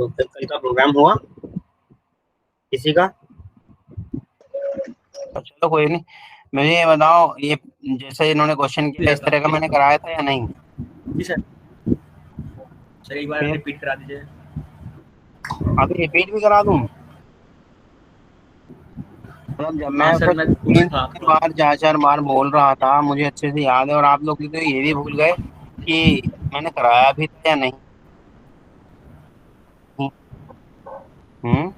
तो फिर कल का प्रोग्राम हुआ किसी का? चलो कोई नहीं। मुझे ये बताओ, ये जैसे इन्होंने क्वेश्चन किया इस तरह का मैंने कराया था या नहीं? जी सर। सर एक बार फिर रिपीट करा दीजिए। अभी रिपीट भी करा दूं? मतलब जब मैं हाँ सर, उसे मैं तीन पूछा तीन आपको। बार 4 4 बार बोल रहा था, मुझे अच्छे से याद है, और आप लोग तो ये भी भूल गए कि मैंने कराया भी था या नहीं। हम्म।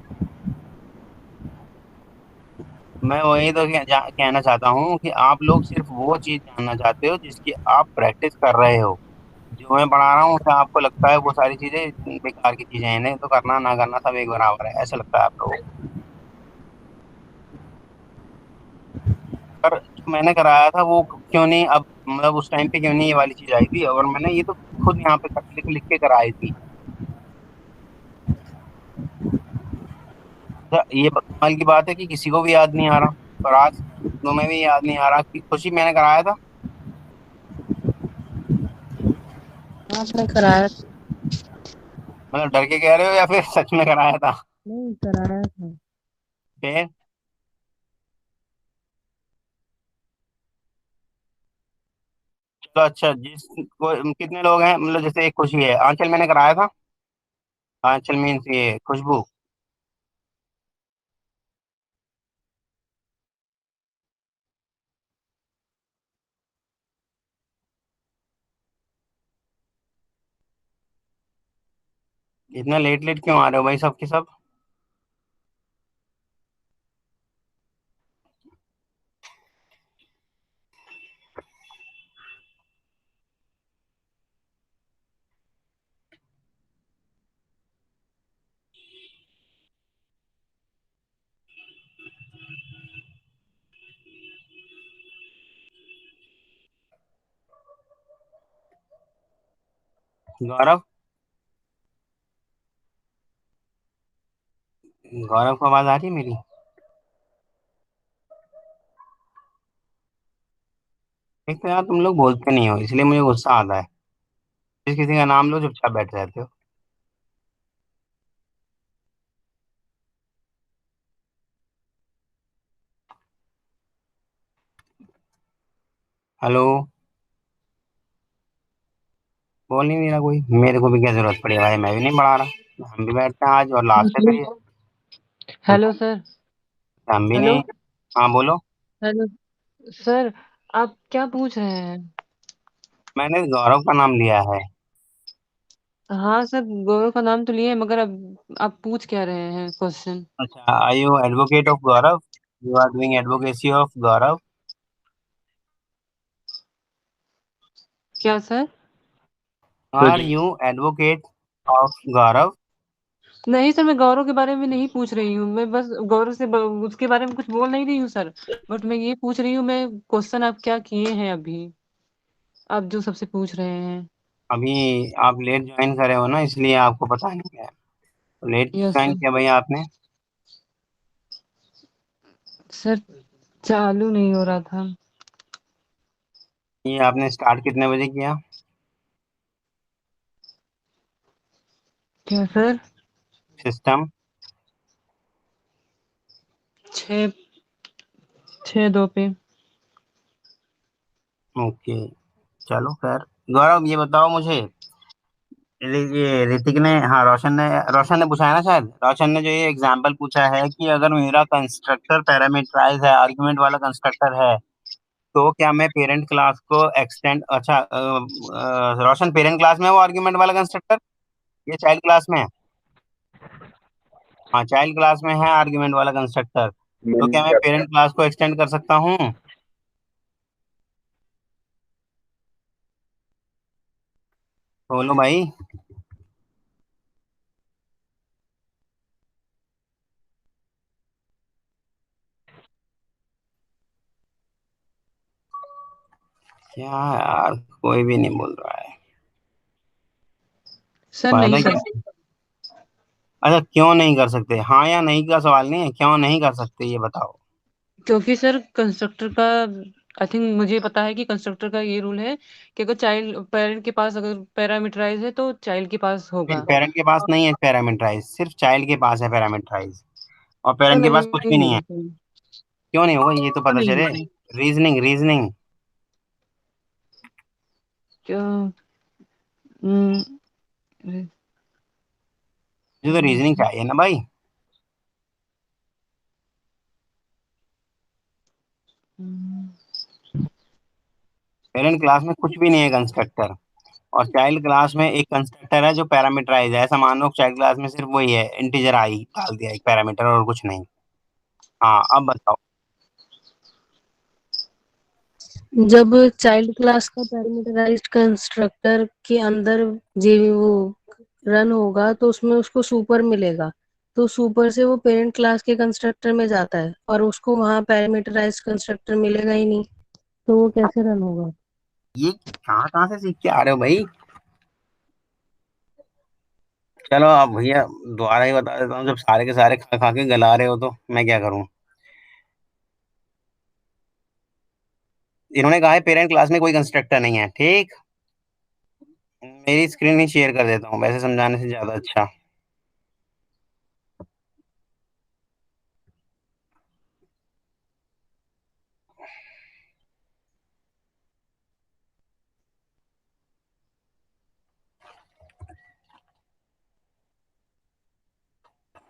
मैं वही तो कहना चाहता हूँ कि आप लोग सिर्फ वो चीज जानना चाहते हो जिसकी आप प्रैक्टिस कर रहे हो। जो मैं पढ़ा रहा हूँ उसे आपको लगता है वो सारी चीजें बेकार की चीजें हैं, इन्हें तो करना ना करना सब एक बराबर है, ऐसा लगता है आप लोगों को। पर जो मैंने कराया था वो क्यों नहीं, अब मतलब उस टाइम पे क्यों नहीं ये वाली चीज आई थी, और मैंने ये तो खुद यहाँ पे लिख लिख के कराई थी। तो ये कमाल की बात है कि किसी को भी याद नहीं आ रहा, और आज तुम्हें भी याद नहीं आ रहा कि खुशी मैंने कराया था। आपने कराया मतलब डर के कह रहे हो या फिर सच में कराया था? नहीं कराया था। फिर चलो अच्छा, कितने लोग हैं, मतलब जैसे एक खुशी है, आंचल मैंने कराया था। आंचल मीन्स ये खुशबू। इतना लेट लेट क्यों आ रहे हो भाई सब के सब? गौरव, गौरव को आवाज आ रही है मेरी? एक तो यार तुम लोग बोलते नहीं हो इसलिए मुझे गुस्सा आता है। जिस किसी का नाम लो चुपचाप बैठ जाते हो। हेलो। बोल नहीं रहा कोई, मेरे को भी क्या जरूरत पड़ी है भाई, मैं भी नहीं पढ़ा रहा, हम भी बैठते हैं आज और लास्ट है फिर ये। Hello sir. हम भी हेलो। नहीं। हाँ बोलो। हेलो सर, आप क्या पूछ रहे हैं? मैंने गौरव का नाम लिया है। हाँ सर, गौरव का नाम तो लिए हैं, मगर अब आप पूछ क्या रहे हैं क्वेश्चन? अच्छा, I you advocate of Gaurav? You are doing advocacy of Gaurav? क्या sir? Are you advocate of Gaurav? नहीं सर, मैं गौरव के बारे में नहीं पूछ रही हूँ। मैं बस गौरव से उसके बारे में कुछ बोल नहीं रही हूँ सर। बट मैं ये पूछ रही हूँ, मैं क्वेश्चन आप क्या किए हैं अभी, आप जो सबसे पूछ रहे हैं। अभी आप लेट ज्वाइन करे हो ना, इसलिए आपको पता नहीं है। तो लेट यस ज्वाइन सर। किया भाई आपने? सर चालू नहीं हो रहा था। ये आपने स्टार्ट कितने बजे किया? क्या सर? सिस्टम। 6, 6:02 पे। ओके। चलो खैर। गौरव ये बताओ मुझे, ये ऋतिक ने, हाँ रोशन ने पूछा है ना, शायद रोशन ने जो ये एग्जाम्पल पूछा है कि अगर मेरा कंस्ट्रक्टर पैरामीटराइज है, आर्गुमेंट वाला कंस्ट्रक्टर है, तो क्या मैं पेरेंट क्लास को एक्सटेंड, अच्छा रोशन पेरेंट क्लास में है वो आर्गुमेंट वाला कंस्ट्रक्टर, ये चाइल्ड क्लास में है? हाँ चाइल्ड क्लास में है आर्गुमेंट वाला कंस्ट्रक्टर, तो क्या मैं पेरेंट क्लास को एक्सटेंड कर सकता हूँ? बोलो भाई। क्या यार, कोई भी नहीं बोल रहा है। सर नहीं फायदा कर क्या? अच्छा क्यों नहीं कर सकते, हाँ या नहीं का सवाल नहीं है, क्यों नहीं कर सकते ये बताओ। क्योंकि सर कंस्ट्रक्टर का आई थिंक मुझे पता है कि कंस्ट्रक्टर का ये रूल है कि अगर चाइल्ड पेरेंट के पास अगर पैरामीटराइज है तो चाइल्ड के पास होगा। पेरेंट के पास नहीं है पैरामीटराइज, सिर्फ चाइल्ड के पास है पैरामीटराइज, और तो पेरेंट के पास कुछ नहीं भी नहीं है। होगा फिर। क्यों नहीं होगा, ये तो तो पता नहीं चले। होगा रीजनिंग रीजनिंग। क्या? हम्म, मुझे तो रीजनिंग चाहिए ना भाई। हम्म, पेरेंट क्लास में कुछ भी नहीं है कंस्ट्रक्टर, और चाइल्ड क्लास में एक कंस्ट्रक्टर है जो पैरामीटराइज है। ऐसा मान लो चाइल्ड क्लास में सिर्फ वही है, इंटीजर आई डाल दिया एक पैरामीटर और कुछ नहीं। हाँ अब बताओ। जब चाइल्ड क्लास का पैरामीटराइज्ड कंस्ट्रक्टर के अंदर जे वो रन होगा तो उसमें उसको सुपर मिलेगा, तो सुपर से वो पेरेंट क्लास के कंस्ट्रक्टर में जाता है और उसको वहां पैरामीटराइज्ड कंस्ट्रक्टर मिलेगा ही नहीं, तो वो कैसे रन होगा? ये कहाँ कहाँ से सीख के आ रहे हो भाई। चलो अब भैया दोबारा ही बता देता हूँ, जब सारे के सारे खा खा के गला रहे हो तो मैं क्या करूँ। इन्होंने कहा है पेरेंट क्लास में कोई कंस्ट्रक्टर नहीं है, ठीक। मेरी स्क्रीन ही शेयर कर देता हूँ, वैसे समझाने से ज्यादा अच्छा।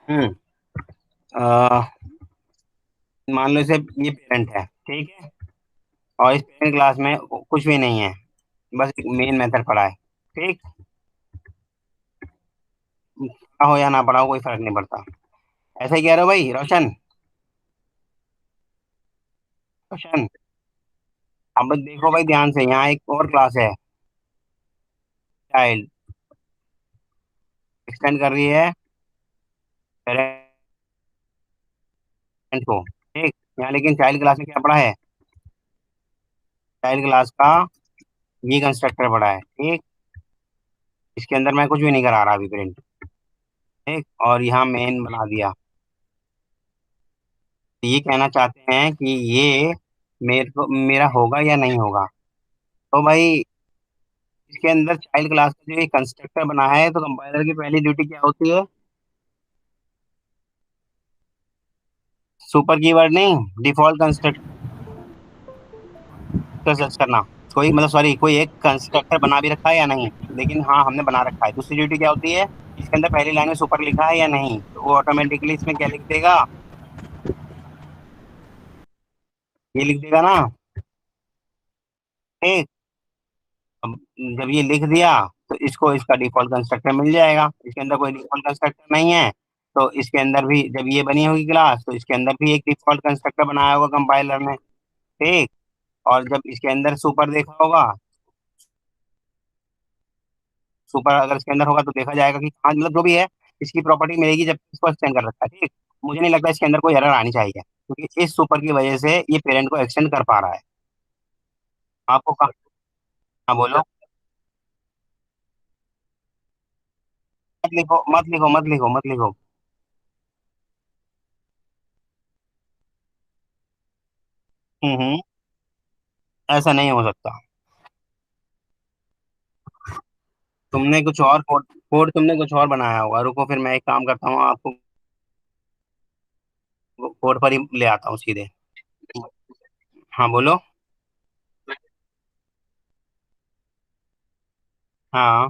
हम्म अ, मान लो इसे, ये पेरेंट है, ठीक है, और इस पेरेंट क्लास में कुछ भी नहीं है, बस एक मेन मेथड पढ़ा है, ठीक। पढ़ा हो या ना पढ़ा हो कोई फर्क नहीं पड़ता। ऐसा ही कह रहे हो भाई रोशन। रोशन, अब देखो भाई ध्यान से, यहाँ एक और क्लास है चाइल्ड, एक्सटेंड कर रही है पेरेंट को, ठीक। यहाँ लेकिन चाइल्ड क्लास में क्या पढ़ा है, चाइल्ड क्लास का ये कंस्ट्रक्टर पढ़ा है, ठीक। इसके अंदर मैं कुछ भी नहीं करा रहा अभी प्रिंट, ठीक, और यहाँ मेन बना दिया। तो ये कहना चाहते हैं कि ये मेरे को मेरा होगा या नहीं होगा। तो भाई इसके अंदर चाइल्ड क्लास का जो ये कंस्ट्रक्टर बना है, तो कंपाइलर की पहली ड्यूटी क्या होती है, सुपर कीवर्ड नहीं, डिफॉल्ट कंस्ट्रक्टर सर्च करना। कोई मतलब सॉरी, कोई एक कंस्ट्रक्टर बना भी रखा है या नहीं, लेकिन हाँ हमने बना रखा है। दूसरी ड्यूटी क्या होती है, इसके अंदर पहली लाइन में सुपर लिखा है या नहीं, तो वो ऑटोमेटिकली इसमें क्या लिख देगा, ये लिख देगा ना, ठीक। अब जब ये लिख दिया तो इसको इसका डिफॉल्ट कंस्ट्रक्टर मिल जाएगा। इसके अंदर कोई डिफॉल्ट कंस्ट्रक्टर नहीं है, तो इसके अंदर भी जब ये बनी होगी क्लास, तो इसके अंदर भी एक डिफॉल्ट कंस्ट्रक्टर बनाया होगा कंपाइलर ने, ठीक। और जब इसके अंदर सुपर देखा होगा, सुपर अगर इसके अंदर होगा तो देखा जाएगा कि हाँ मतलब जो भी है इसकी प्रॉपर्टी मिलेगी जब इसको एक्सटेंड कर रखा है, ठीक। मुझे नहीं लगता इसके अंदर कोई एरर आनी चाहिए, क्योंकि इस सुपर की वजह से ये पेरेंट को एक्सटेंड कर पा रहा है। आपको कहा, हाँ बोलो। मत लिखो मत लिखो मत लिखो मत लिखो। हम्म। ऐसा नहीं हो सकता। तुमने कुछ और कोड कोड तुमने कुछ और बनाया होगा, रुको फिर मैं एक काम करता हूँ, आपको कोड पर ही ले आता हूँ सीधे। हाँ बोलो। हाँ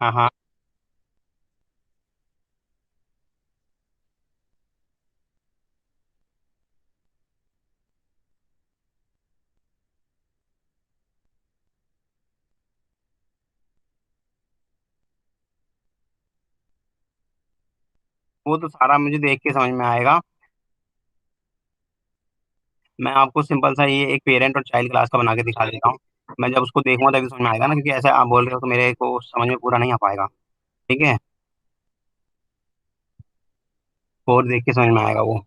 हाँ हाँ। वो तो सारा मुझे देख के समझ में आएगा। मैं आपको सिंपल सा ये एक पेरेंट और चाइल्ड क्लास का बना के दिखा देता हूँ। मैं जब उसको देखूंगा तभी समझ में आएगा ना, क्योंकि ऐसे आप बोल रहे हो तो मेरे को समझ में पूरा नहीं आ पाएगा, ठीक है। कोड देख के समझ में आएगा वो।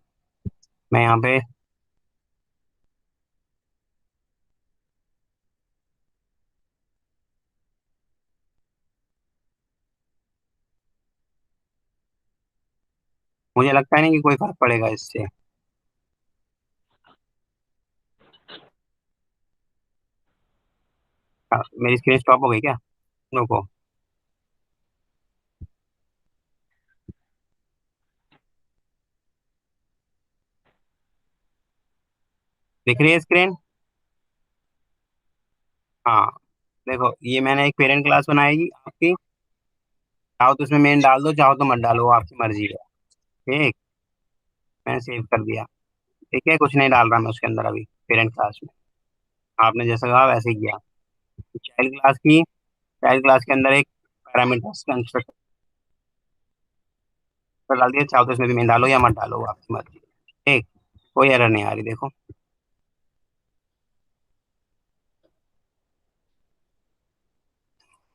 मैं यहाँ पे, मुझे लगता है नहीं कि कोई फर्क पड़ेगा इससे। मेरी स्क्रीन स्टॉप हो गई क्या? रुको, दिख रही है स्क्रीन? हाँ, देखो ये मैंने एक पेरेंट क्लास बनाएगी आपकी। चाहो तो उसमें मेन डाल दो, चाहो तो मत डालो, वो आपकी मर्जी है। ठीक, मैंने सेव कर दिया। ठीक है, कुछ नहीं डाल रहा मैं उसके अंदर अभी पेरेंट क्लास में। आपने जैसा कहा वैसे ही किया। चाइल्ड क्लास की, चाइल्ड क्लास के अंदर एक पैरामीटर्स कंस्ट्रक्टर डाल दिया। चाहो तो इसमें भी मेन डालो या मत डालो, वो आपकी मर्जी है। ठीक, कोई एरर नहीं आ रही, देखो।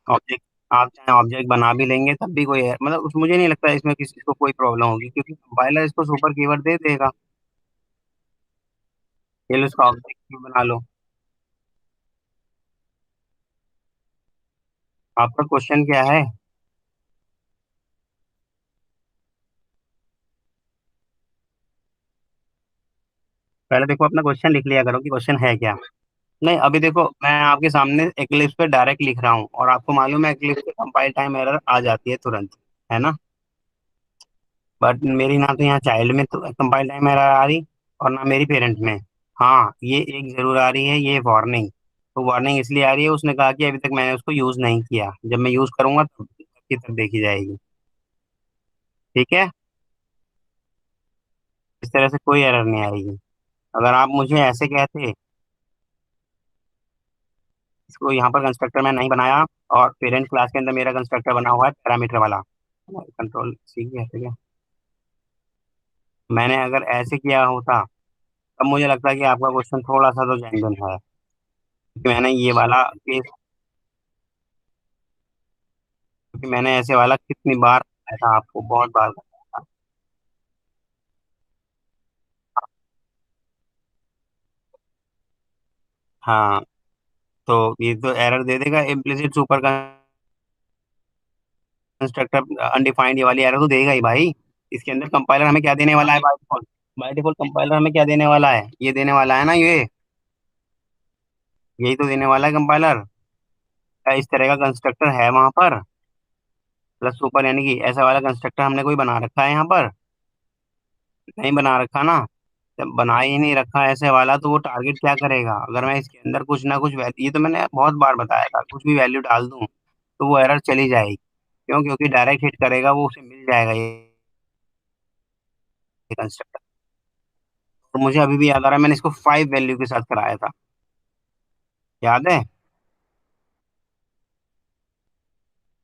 ऑब्जेक्ट, आप चाहे ऑब्जेक्ट बना भी लेंगे तब भी कोई मतलब मुझे नहीं लगता इसमें किसी को कोई प्रॉब्लम होगी, क्योंकि कंपाइलर इसको सुपर कीवर्ड दे देगा। ये लो, इसका ऑब्जेक्ट बना लो। आपका क्वेश्चन क्या है? पहले देखो अपना क्वेश्चन लिख लिया करो कि क्वेश्चन है क्या। नहीं, अभी देखो मैं आपके सामने एक्लिप्स पे डायरेक्ट लिख रहा हूँ, और आपको मालूम है एक्लिप्स पे कंपाइल टाइम एरर आ जाती है तुरंत, है ना? बट मेरी ना तो यहाँ चाइल्ड में तो कंपाइल टाइम एरर आ रही, और ना मेरी पेरेंट में। हाँ, ये एक जरूर आ रही है, ये वार्निंग। तो वार्निंग इसलिए आ रही है, उसने कहा कि अभी तक मैंने उसको यूज नहीं किया, जब मैं यूज करूंगा तब देखी जाएगी। ठीक है, इस तरह से कोई एरर नहीं आएगी। अगर आप मुझे ऐसे कहते, इसको यहाँ पर कंस्ट्रक्टर मैं नहीं बनाया, और पेरेंट क्लास के अंदर मेरा कंस्ट्रक्टर बना हुआ है पैरामीटर वाला, कंट्रोल सी कहते हैं। मैंने अगर ऐसे किया होता तब मुझे लगता है कि आपका क्वेश्चन थोड़ा सा तो जेन्युइन है, क्योंकि मैंने ये वाला केस, क्योंकि मैंने ऐसे वाला कितनी बार बताया था आपको, बहुत बार बताया था। हाँ, तो ये तो एरर दे देगा, इम्प्लिसिट सुपर कंस्ट्रक्टर अनडिफाइंड, ये वाली एरर तो देगा ही भाई। इसके अंदर कंपाइलर हमें क्या देने वाला है by default? By default compiler हमें क्या देने वाला है? ये देने वाला है ना, ये यही तो देने वाला है कंपाइलर। क्या इस तरह का कंस्ट्रक्टर है वहां पर? प्लस सुपर, यानी कि ऐसा वाला कंस्ट्रक्टर हमने कोई बना रखा है यहाँ पर? नहीं बना रखा ना। जब बना ही नहीं रखा ऐसे वाला, तो वो टारगेट क्या करेगा? अगर मैं इसके अंदर कुछ ना कुछ वैल्यू, ये तो मैंने बहुत बार बताया था, कुछ भी वैल्यू डाल दूं तो वो एरर चली जाएगी। क्यों? क्योंकि डायरेक्ट हिट करेगा वो, उसे मिल जाएगा ये कंस्ट्रक्टर। तो मुझे अभी भी याद आ रहा है, मैंने इसको 5 वैल्यू के साथ कराया था, याद है?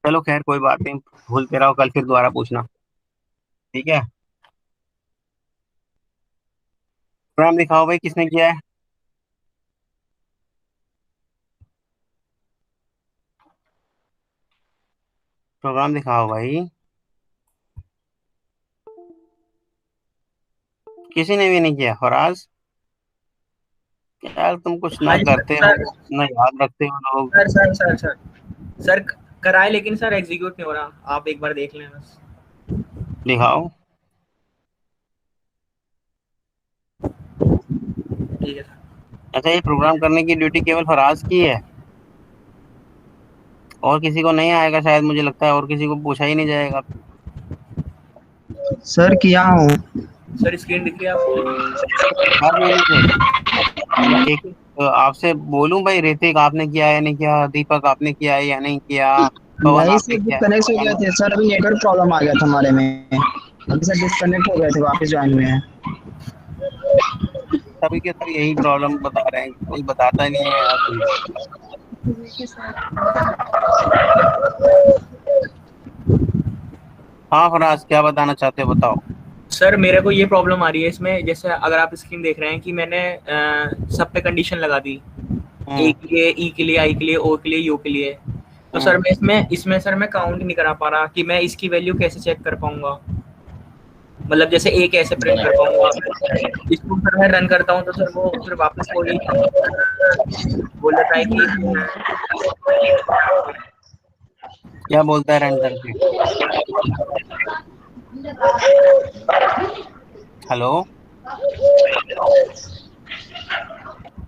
चलो खैर कोई बात नहीं, भूलते रहो, कल फिर दोबारा पूछना। ठीक है, प्रोग्राम दिखाओ भाई, किसने किया है? प्रोग्राम दिखाओ भाई। किसी ने भी नहीं किया? फराज, यार तुम कुछ हाँ ना जी सर करते हो, सर ना याद रखते हो लोग। Sir sir sir sir sir कराए, लेकिन सर एग्जीक्यूट नहीं हो रहा, आप एक बार देख लें बस। दिखाओ। ठीक है सर। अच्छा, ये प्रोग्राम करने की ड्यूटी केवल फराज की है? और किसी को नहीं आएगा शायद, मुझे लगता है और किसी को पूछा ही नहीं जाएगा। सर किया हूँ। सर स्क्रीन दिख रही है आपको? आज मैंने से एक आपसे बोलूं भाई, ऋतिक आपने किया है या नहीं किया, दीपक आपने किया है या नहीं किया, पवन नहीं आपने सर, किया है डिस्कनेक्ट हो या गए नहीं? थे सर, अभी नेटवर्क प्रॉब्लम आ गया था हमारे में। अभी सर डिस्कनेक्ट हो गए थे, वापस ज्वाइन हुए हैं। सभी के सब यही प्रॉब्लम बता रहे हैं, कोई बताता नहीं है यार कोई। हाँ फराज, क्या बताना चाहते हो बताओ। सर मेरे को ये प्रॉब्लम आ रही है इसमें, जैसे अगर आप स्क्रीन देख रहे हैं कि मैंने सब पे कंडीशन लगा दी, ए हम्म के लिए, ई के लिए, आई के लिए, ओ के लिए, यू के लिए। तो सर मैं इसमें सर मैं काउंट नहीं करा पा रहा कि मैं इसकी वैल्यू कैसे चेक कर पाऊंगा। मतलब जैसे ए कैसे प्रिंट कर पाऊंगा। इसको सर मैं रन करता हूँ तो सर वो फिर वापस वही बोल देता है कि क्या बोलता है रन करके? हेलो,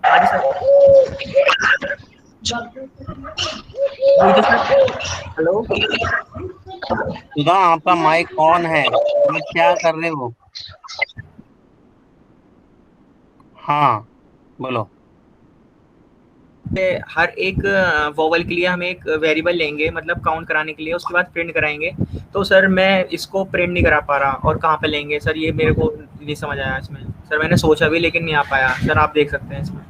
हाँ जी सर। वही तो सर। हेलो। सुधा आपका माइक ऑन है, मतलब क्या कर रहे हो? हाँ बोलो। हर एक वोवल के लिए हम एक वेरिएबल लेंगे, मतलब काउंट कराने के लिए, उसके बाद प्रिंट कराएंगे। तो सर मैं इसको प्रिंट नहीं करा पा रहा, और कहाँ पे लेंगे सर, ये मेरे को नहीं समझ आया इसमें। सर मैंने सोचा भी लेकिन नहीं आ पाया। सर आप देख सकते हैं इसमें।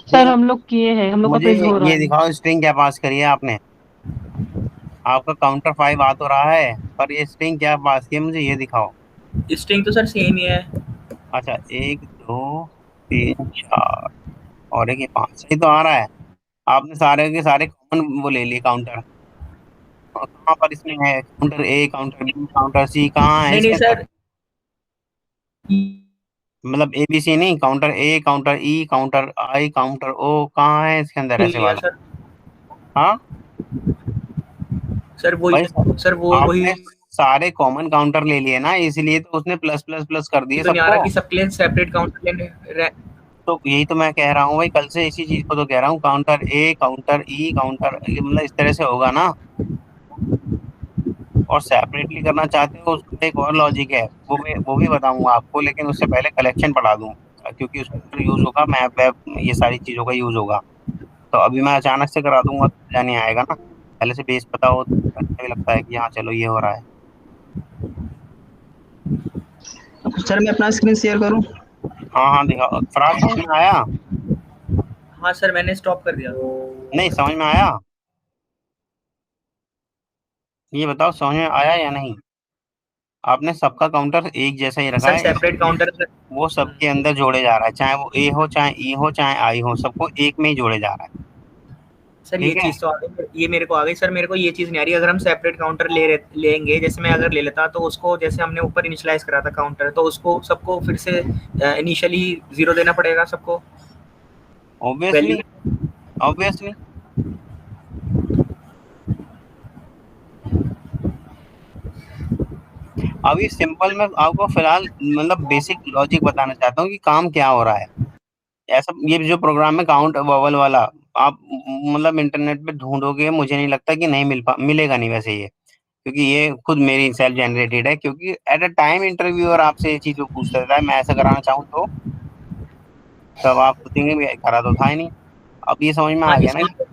सर हम लोग किए हैं, हम लोग का मुझे पेज हो रहा ये है। दिखाओ स्ट्रिंग क्या पास करी है आपने? आपका काउंटर 5 आ तो रहा है, पर ये स्ट्रिंग क्या पास की है मुझे ये दिखाओ। स्ट्रिंग तो सर सेम ही है। अच्छा 1 2 3 4 और एक ये 5 सही तो आ रहा है। आपने सारे के सारे कॉमन वो ले लिए काउंटर, और कहाँ पर इसमें है counter A, counter B, counter सी, कहाँ है नहीं नहीं इसके अंदर? सर, मतलब ए बी सी नहीं, counter A, counter E, counter I, counter O, कहाँ है इसके अंदर सुन ऐसे लिया वाला? सर। हाँ सर वही, भाई सर वो वही आपने सारे कॉमन काउंटर ले लिए ना, इसलिए तो उसने प्लस प्लस प्लस कर दिए तो नहीं आ रहा सबको। कि सबके लिए सेपरेट काउंटर लेने। तो यही तो मैं कह रहा हूँ भाई, कल से इसी चीज को तो कह रहा हूँ, counter A, counter E, counter, मतलब इस तरह से होगा ना। और सेपरेटली करना चाहते हो उसका एक और लॉजिक है, वो भी बताऊंगा आपको, लेकिन उससे पहले कलेक्शन पढ़ा दूं, क्योंकि उसके अंदर यूज होगा मैप वैप, ये सारी चीजों का यूज होगा। तो अभी मैं अचानक से करा दूंगा तो मजा नहीं आएगा ना, पहले से बेस पता हो तो अच्छा भी लगता है कि हाँ चलो ये हो रहा है। सर मैं अपना स्क्रीन शेयर करूं? हाँ हाँ दिखाओ, फराज समझ में आया? हाँ सर मैंने स्टॉप कर दिया। नहीं समझ में आया? ये बताओ समझ में आया या नहीं? आपने सबका काउंटर एक जैसा ही रखा सर है, सेपरेट काउंटर। वो सबके अंदर जोड़े जा रहा है, चाहे वो ए हो, चाहे ई हो, चाहे आई हो, सबको एक में ही जोड़े जा रहा है। सर ये ठीक है। चीज तो आ गई, ये मेरे को आ गई। सर मेरे को ये चीज नहीं आ रही, अगर हम सेपरेट काउंटर लेंगे, जैसे मैं अगर ले लेता तो उसको, जैसे हमने ऊपर इनिशियलाइज करा था काउंटर, तो उसको सबको फिर से इनिशियली 0 देना पड़ेगा सबको ऑब्वियसली, वैल्यू। ऑब्वियसली। अभी सिंपल में आपको फिलहाल मतलब बेसिक लॉजिक बताना चाहता हूँ कि काम क्या हो रहा है। ऐसा ये जो प्रोग्राम है काउंट वॉवल वाला, आप मतलब इंटरनेट पे ढूंढोगे, मुझे नहीं लगता कि नहीं मिलेगा नहीं वैसे ये, क्योंकि ये खुद मेरी सेल्फ जनरेटेड है, क्योंकि एट अ टाइम इंटरव्यूअर आपसे ये चीज पूछता रहता है, मैं ऐसा कराना चाहूँ तो तब आप सोचेंगे भी करा तो था ही नहीं। अब ये समझ में हाँ आ गया ना इसमें।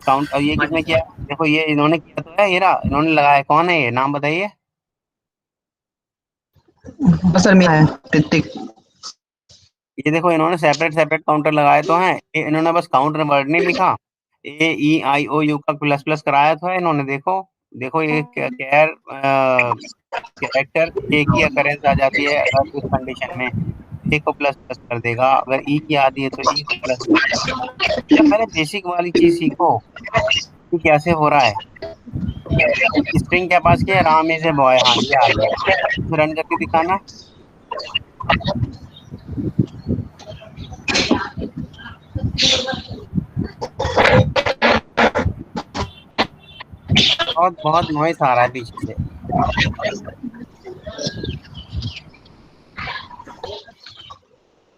काउंट, और ये हाँ किसने जी किया? सर। देखो ये इन्होंने किया तो है, हीरा इन्होंने लगाया, कौन है ये, नाम बताइए। बस सर मेरा है टिक। ये देखो इन्होंने सेपरेट सेपरेट काउंटर लगाए तो हैं, इन्होंने बस काउंटर वर्ड नहीं लिखा, ए ई आई ओ यू का प्लस प्लस कराया तो है इन्होंने। देखो देखो ये कैरेक्टर ए की अकरेंस आ जाती है अगर इस कंडीशन में, ए को प्लस प्लस कर देगा, अगर ई की आती है तो ई को प्लस प्लस कर देगा। जब पहले बेसिक वाली चीज सीखो कि कैसे हो रहा है। स्ट्रिंग क्या पास किया, राम इज ए बॉय, हाँ ये आ गया, रन करके दिखाना। बहुत बहुत नॉइस आ रहा है पीछे से।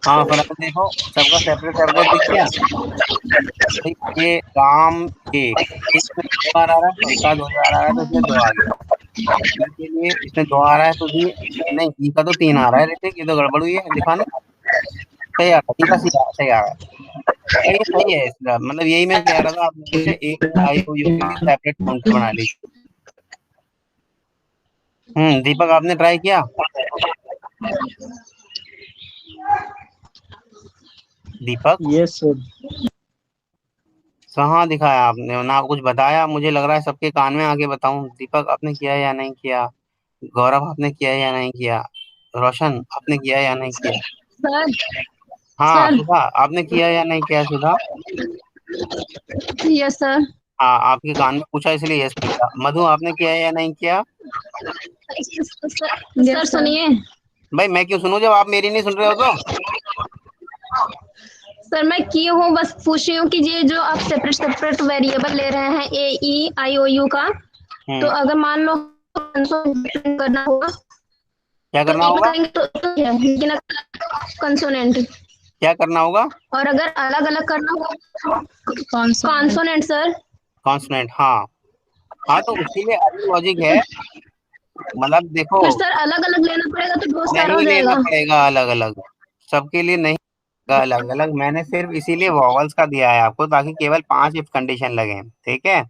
हाँ फिर अब देखो सबका सेपरेट सेपरेट दिख गया। भाई ये राम के एक में 2 आ रहा है, इसका 2 आ रहा है तो इसमें 2 आ गया, ई के लिए इसमें 2 आ रहा है तो ये नहीं, ई का तो 3 आ रहा है, ऋतिक ये तो गड़बड़ हुई है, दिखाना। सही आ रहा है, ई का सही आ रहा है। तो ये सही है इसका मतलब, यही मैं कह रहा था आप लोगों से, एक आई ओ यू के लिए सेपरेट काउंटर बना लीजिए। दीपक आपने ट्राई किया? दीपक यस सर। कहाँ दिखाया आपने ना, कुछ बताया, मुझे लग रहा है सबके कान में आके बताऊं। दीपक आपने किया या नहीं किया? गौरव आपने किया या नहीं किया? रोशन आपने किया या नहीं किया? सर। हाँ सर। सुधा आपने किया या नहीं किया? सुधा यस सर। हाँ आपके कान में पूछा इसलिए यस किया। मधु आपने किया या नहीं किया? सर सुनिए। भाई मैं क्यों सुनूं जब आप मेरी नहीं सुन रहे हो तो? सर मैं की हूँ, बस पूछ रही हूँ कि ये जो आप सेपरेट सेपरेट वेरिएबल ले रहे हैं ए ई आई ओ यू का, तो अगर मान लो करना होगा क्या तो करना एक में होगा? करेंगे तो है, लेकिन कंसोनेंट क्या करना होगा? और अगर अलग अलग करना हो कॉन्सोनेंट सर। कॉन्सोनेंट, हाँ। हाँ तो उसके लिए अलग लॉजिक है, मतलब देखो, फिर सर अलग अलग लेना पड़ेगा तो बहुत सारा हो नहीं लेना जाएगा। पड़ेगा अलग अलग, सबके लिए नहीं अलग अलग। मैंने सिर्फ इसीलिए वॉवल्स का दिया है आपको, ताकि केवल 5 इफ कंडीशन लगे, ठीक है।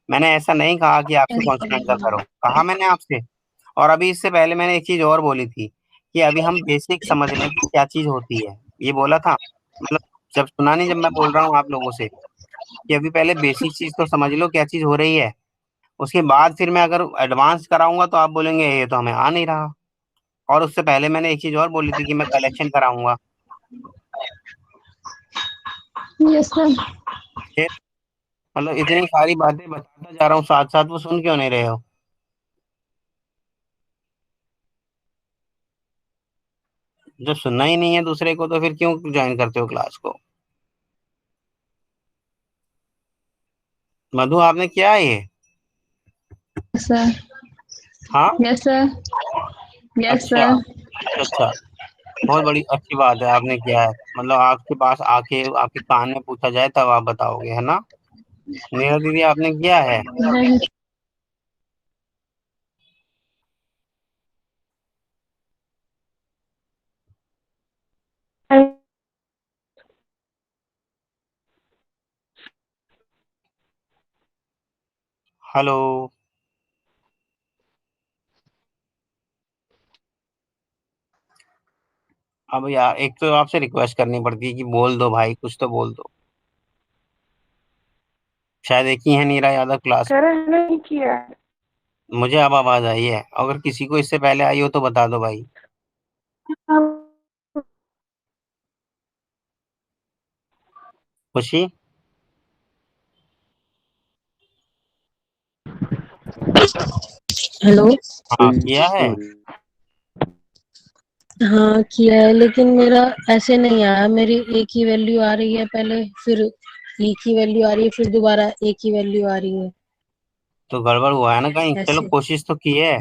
मैंने ऐसा नहीं कहा कि आपसे कॉन्सोनेंट का करो, कहा मैंने आपसे। और अभी इससे पहले मैंने एक चीज और बोली थी कि अभी हम बेसिक समझ लें कि क्या चीज होती है, ये बोला था। मतलब जब सुना नहीं, जब मैं बोल रहा हूँ आप लोगों से कि अभी पहले बेसिक चीज तो समझ लो क्या चीज हो रही है, उसके बाद फिर मैं अगर एडवांस कराऊंगा तो आप बोलेंगे ये तो हमें आ नहीं रहा। और उससे पहले मैंने एक चीज और बोली थी कि मैं कलेक्शन कराऊंगा। Yes sir. फिर मतलब इतनी सारी बातें बताता जा रहा हूँ साथ साथ, वो सुन क्यों नहीं रहे हो? जब सुनना ही नहीं है दूसरे को तो फिर क्यों ज्वाइन करते हो क्लास को? मधु आपने किया है ये? सर। हाँ। Yes sir. यस अच्छा सर। अच्छा अच्छा, बहुत बड़ी अच्छी बात है आपने किया है। मतलब आपके पास आके आपके कान में पूछा जाए तब आप बताओगे, है ना? नीरा दीदी आपने किया है? नहीं हेलो। अब यार एक तो आपसे रिक्वेस्ट करनी पड़ती है कि बोल दो भाई, कुछ तो बोल दो। शायद एक ही है नीरा यादव क्लास। नहीं किया। मुझे अब आवाज आई है, अगर किसी को इससे पहले आई हो तो बता दो भाई। खुशी। हेलो। हाँ किया है। हाँ किया है, लेकिन मेरा ऐसे नहीं आया। मेरी एक ही वैल्यू आ रही है, पहले फिर एक ही वैल्यू आ रही है, फिर दोबारा एक ही वैल्यू आ रही है तो गड़बड़ हुआ है ना कहीं? चलो ऐसे, कोशिश तो की है,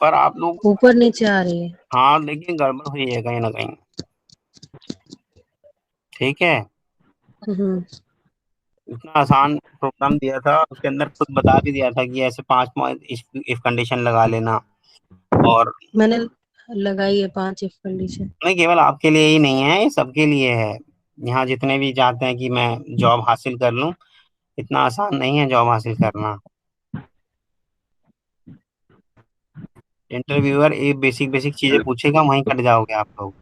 पर आप लोग। ऊपर नीचे आ रही है। हाँ लेकिन गड़बड़ हुई है कहीं ना कहीं, ठीक है। हम्म। इतना आसान प्रोग्राम दिया था, उसके अंदर खुद बता भी दिया था कि ऐसे 5 इफ कंडीशन लगा लेना। और मैंने लगाई है 5 इफ कंडीशन। नहीं, केवल आपके लिए ही नहीं है, ये सबके लिए है। यहाँ जितने भी चाहते हैं कि मैं जॉब हासिल कर लूँ, इतना आसान नहीं है जॉब हासिल करना। इंटरव्यूअर ये बेसिक बेसिक चीजें पूछेगा, वहीं कट जाओगे आप लोग।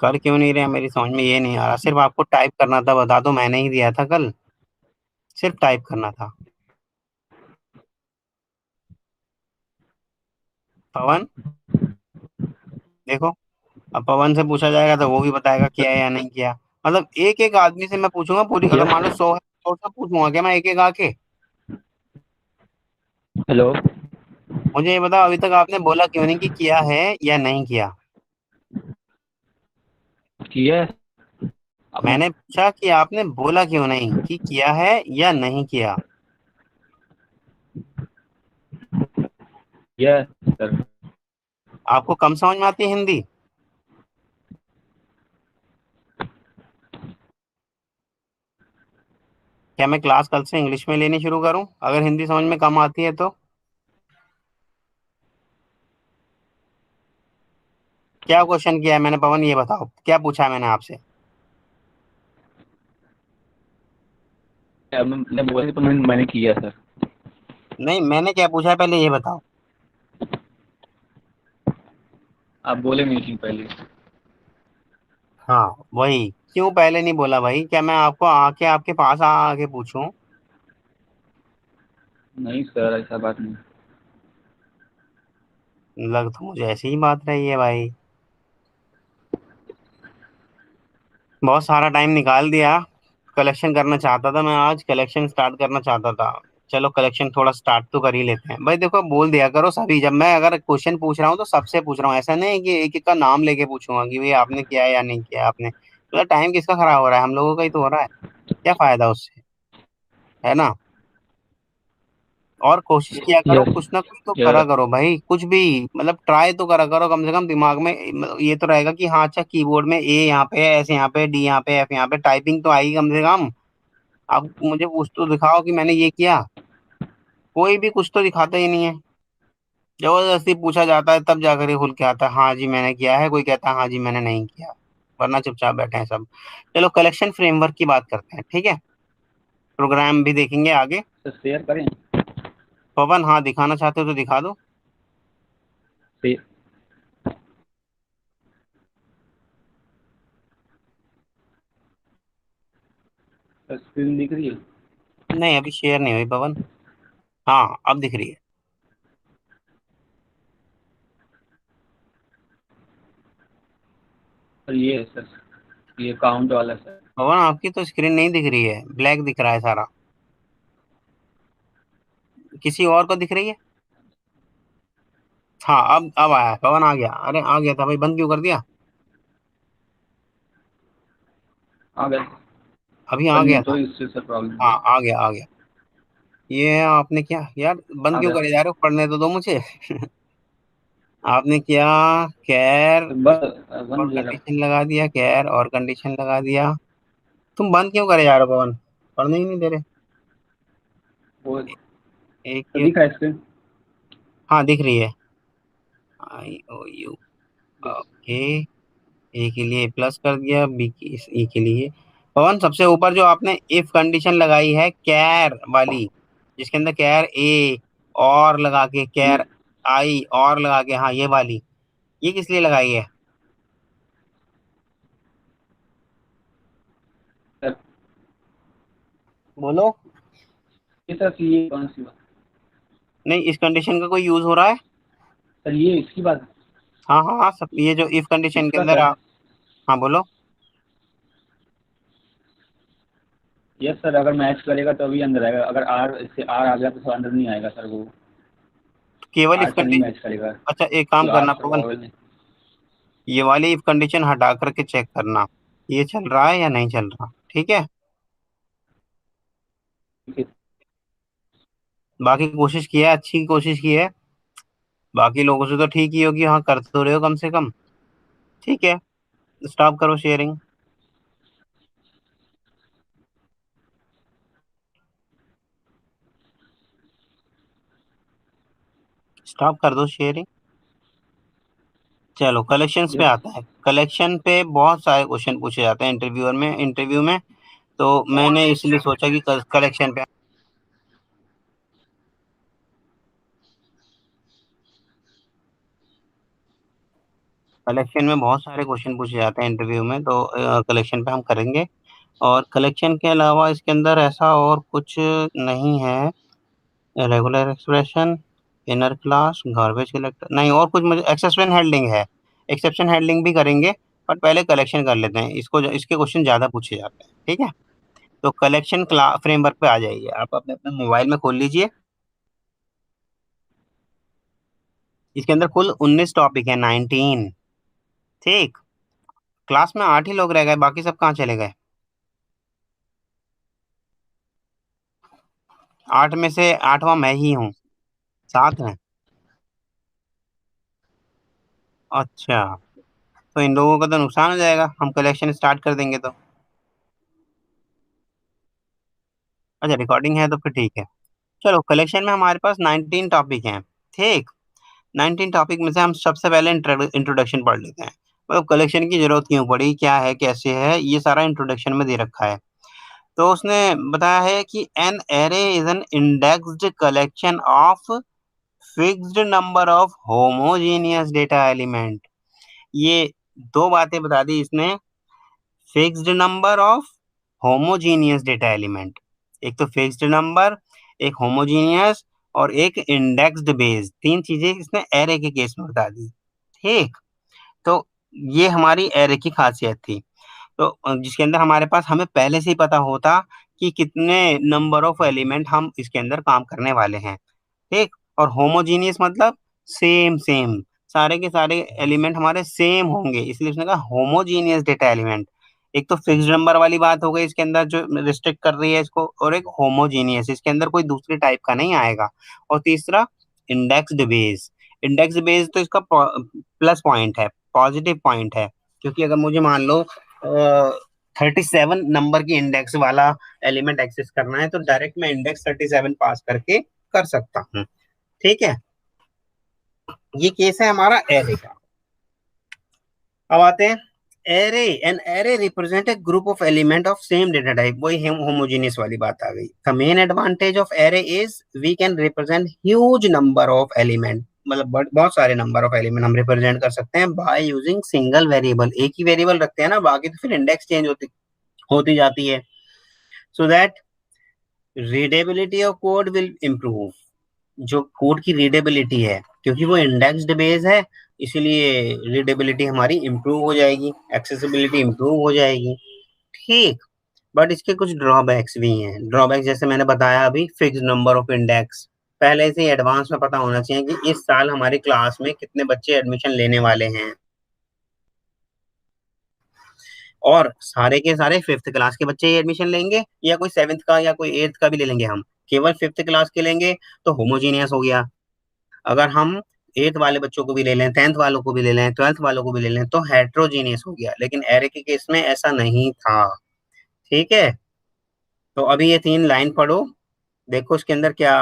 कर क्यों नहीं रहे, मेरी समझ में ये नहीं आ रहा। सिर्फ आपको टाइप करना था, बता दो, मैंने ही दिया था कल, सिर्फ टाइप करना था। पवन देखो, अब पवन से पूछा जाएगा तो वो भी बताएगा किया है या नहीं किया। मतलब एक एक आदमी से मैं पूछूंगा पूरी, अगर मान लो 100 है, 100 से पूछूंगा क्या मैं एक एक आके? हेलो। मुझे ये बताओ, अभी तक आपने बोला क्यों नहीं कि किया है या नहीं किया? किया है आपने? मैंने पूछा कि आपने बोला क्यों नहीं कि किया है या नहीं किया? किया है सर। आपको कम समझ में आती है हिंदी? क्या मैं क्लास कल से इंग्लिश में लेनी शुरू करूं अगर हिंदी समझ में कम आती है तो? क्या क्वेश्चन किया है मैंने पवन, ये बताओ क्या पूछा है मैंने आपसे? मैंने बोला तो मैंने किया सर। नहीं, मैंने क्या पूछा है पहले ये बताओ। आप बोले मीटिंग पहले। हाँ वही, क्यों पहले नहीं बोला भाई? क्या मैं आपको आके आपके पास आके पूछूं? नहीं सर, ऐसा बात नहीं। लग तो मुझे ऐसी ही बात रही है भाई। बहुत सारा टाइम निकाल दिया। कलेक्शन करना चाहता था मैं, आज कलेक्शन स्टार्ट करना चाहता था। चलो कलेक्शन थोड़ा स्टार्ट तो कर ही लेते हैं भाई। देखो बोल दिया करो सभी, जब मैं अगर क्वेश्चन पूछ रहा हूँ तो सबसे पूछ रहा हूँ, ऐसा नहीं कि एक एक का नाम लेके पूछूंगा कि भाई आपने किया है या नहीं किया आपने। मतलब टाइम किसका खराब हो रहा है? हम लोगों का ही तो हो रहा है। क्या फायदा उससे, है ना? और कोशिश किया करो, यस कुछ ना कुछ तो करा यस करो भाई, कुछ भी मतलब ट्राई तो करा करो, कम से कम दिमाग में ये तो रहेगा कि हाँ अच्छा कीबोर्ड में ए यहाँ पे है, एस यहाँ पे, डी यहाँ पे, एफ यहाँ पे, टाइपिंग तो आएगी कम से कम। अब मुझे कुछ तो दिखाओ कि मैंने ये किया, कोई भी कुछ तो दिखाता ही नहीं है। जबरदस्ती पूछा जाता है तब जाकर ये खुल के आता है हाँ जी मैंने किया है, कोई कहता है हाँ जी मैंने नहीं किया, वरना चुपचाप बैठे हैं सब। चलो कलेक्शन फ्रेमवर्क की बात करते हैं, ठीक है, प्रोग्राम भी देखेंगे आगे। सर शेयर करें। पवन हाँ दिखाना चाहते हो तो दिखा दो। शेयर स्क्रीन दिख रही है। नहीं अभी शेयर नहीं हुई पवन। हाँ अब दिख रही है। सर ये है सर, ये काउंट वाला सर। पवन आपकी तो स्क्रीन नहीं दिख रही है, ब्लैक दिख रहा है सारा। किसी और को दिख रही है? हाँ अब आया है, पवन आ गया। अरे आ गया था भाई, बंद क्यों कर दिया? आ गया अभी सर, आ गया था। नेटवर्क इससे सर प्रॉब्लम। हाँ आ गया आ गया। ये आपने क्या यार, बंद आ क्यों गया करे जा रहे हो, पढ़ने तो दो मुझे। आपने क्या, कैर बस और बन गया था। कंडीशन लगा दिया, कैर और कंडीशन लगा दिया। तुम बंद क्यों करे जा रहे हो पवन, पढ़ने ही नहीं दे रहे। वो एक तो ये, दिखा स्क्रीन। हाँ दिख रही है। आई ओ यू, ओके। ए के लिए प्लस कर दिया, बी की ई के लिए। पवन सबसे ऊपर जो आपने इफ कंडीशन लगाई है कैर वाली, जिसके अंदर कैर ए और लगा के, कैर ये आई और लगा के, हाँ ये वाली, ये किस लिए लगाई है? सर, बोलो। ये सर ये कौन सी बात? नहीं इस कंडीशन का कोई यूज हो रहा है? सर ये इसकी बात, हाँ हाँ हाँ, सब ये जो इफ कंडीशन के इसका अंदर सर। हाँ बोलो। यस सर, अगर मैच करेगा तो अभी अंदर आएगा, अगर आर इससे आर आ गया तो अंदर नहीं आएगा सर वो। केवल इफ आर से नहीं कंडीशन, मैच करेगा। अच्छा एक काम जो आर करना सर पवन, वॉवेल नहीं। ये वाली इफ कंडीशन हटा करके चेक करना ये चल रहा है या नहीं चल रहा, ठीक है। ठीक है। बाकी कोशिश की है, अच्छी कोशिश की है, बाकी लोगों से तो ठीक ही होगी, हाँ कर तो रहे हो कम से कम, ठीक है। स्टॉप करो शेयरिंग, स्टॉप कर दो शेयरिंग। चलो कलेक्शंस पे यस आता है, कलेक्शन पे बहुत सारे क्वेश्चन पूछे जाते हैं इंटरव्यू में, तो मैंने इसलिए सोचा कि कलेक्शन पे, कलेक्शन में बहुत सारे क्वेश्चन पूछे जाते हैं इंटरव्यू में, तो कलेक्शन पे हम करेंगे। और कलेक्शन के अलावा इसके अंदर ऐसा और कुछ नहीं है, regular expression, inner class, garbage collector, नहीं और कुछ मुझे, एक्सेप्शन हैंडलिंग है, एक्सेप्शन हैंडलिंग भी करेंगे, बट पहले कलेक्शन कर लेते हैं, इसको इसके क्वेश्चन ज़्यादा पूछे जाते हैं, ठीक है। तो कलेक्शन क्ला फ्रेमवर्क पे आ जाइए, आप अपने अपने मोबाइल में खोल लीजिए। इसके अंदर कुल 19 टॉपिक है, 19, ठीक। क्लास में 8 ही लोग रह गए, बाकी सब कहाँ चले गए? 8 में से 8वां मैं ही हूँ, 7 हैं। अच्छा, तो इन लोगों का तो नुकसान हो जाएगा, हम कलेक्शन स्टार्ट कर देंगे तो। अच्छा रिकॉर्डिंग है तो फिर ठीक है। चलो कलेक्शन में हमारे पास 19 टॉपिक हैं, ठीक। 19 टॉपिक में से हम सबसे पहले इंट्रोडक्शन पढ़ लेते हैं, मतलब कलेक्शन की जरूरत क्यों पड़ी, क्या है कैसे है, ये सारा इंट्रोडक्शन में दे रखा है। तो उसने बताया है कि an array is an indexed collection of fixed number of homogeneous data element. ये दो बातें बता दी इसने, fixed number of homogeneous data element, एक तो फिक्स्ड नंबर, एक होमोजीनियस, और एक इंडेक्स्ड बेस, तीन चीजें इसने एरे के केस में बता दी, ठीक। तो ये हमारी एरे की खासियत थी, तो जिसके अंदर हमारे पास हमें पहले से ही पता होता कि कितने नंबर ऑफ एलिमेंट हम इसके अंदर काम करने वाले हैं, ठीक। और होमोजीनियस मतलब सेम सेम, सारे के सारे एलिमेंट हमारे सेम होंगे, इसलिए उसने कहा होमोजीनियस डेटा एलिमेंट। एक तो फिक्स्ड नंबर वाली बात हो गई इसके अंदर जो रिस्ट्रिक्ट कर रही है इसको, और एक होमोजीनियस, इसके अंदर कोई दूसरी टाइप का नहीं आएगा। और तीसरा इंडेक्स्ड बेस। इंडेक्स बेस तो इसका प्लस पॉइंट है, पॉजिटिव पॉइंट है, क्योंकि अगर मुझे मान लो 37 नंबर की इंडेक्स वाला एलिमेंट एक्सेस करना है तो डायरेक्ट मैं इंडेक्स 37 पास करके कर सकता हूँ। ठीक है, ये केस है हमारा एरे का। अब आते हैं array. An array represent a group of element of same data type, वही होमोजेनियस वाली बात आ गई। The main advantage of array is we can represent huge number of element, मतलब बहुत सारे नंबर ऑफ एलिमेंट हम रिप्रेजेंट कर सकते हैं बाय यूजिंग सिंगल वेरिएबल। एक ही वेरिएबल रखते हैं ना, बाकी तो फिर इंडेक्स चेंज होती जाती है। So that readability of code will improve. जो कोड की रीडेबिलिटी है, क्योंकि वो इंडेक्स्ड बेस है, इसीलिए रीडेबिलिटी हमारी इम्प्रूव हो जाएगी, एक्सेसिबिलिटी इम्प्रूव हो जाएगी। ठीक, बट इसके कुछ ड्रॉबैक्स भी हैं। ड्रॉबैक्स जैसे मैंने बताया अभी, फिक्स नंबर ऑफ इंडेक्स। पहले से एडवांस में पता होना चाहिए कि इस साल हमारी क्लास में कितने बच्चे एडमिशन लेने वाले हैं, और सारे के सारे 5th क्लास के बच्चे ही एडमिशन लेंगे या कोई 7th का या कोई 8th का भी ले लेंगे। हम केवल 5th क्लास के लेंगे तो होमोजीनियस हो गया। अगर हम 8th वाले बच्चों को भी ले लें, 10th वालों को भी ले लें, 12th वालों को भी ले लें तो हेट्रोजीनियस हो गया। लेकिन एरे के केस में ऐसा नहीं था। ठीक है, तो अभी ये 3 लाइन पढ़ो, देखो इसके अंदर क्या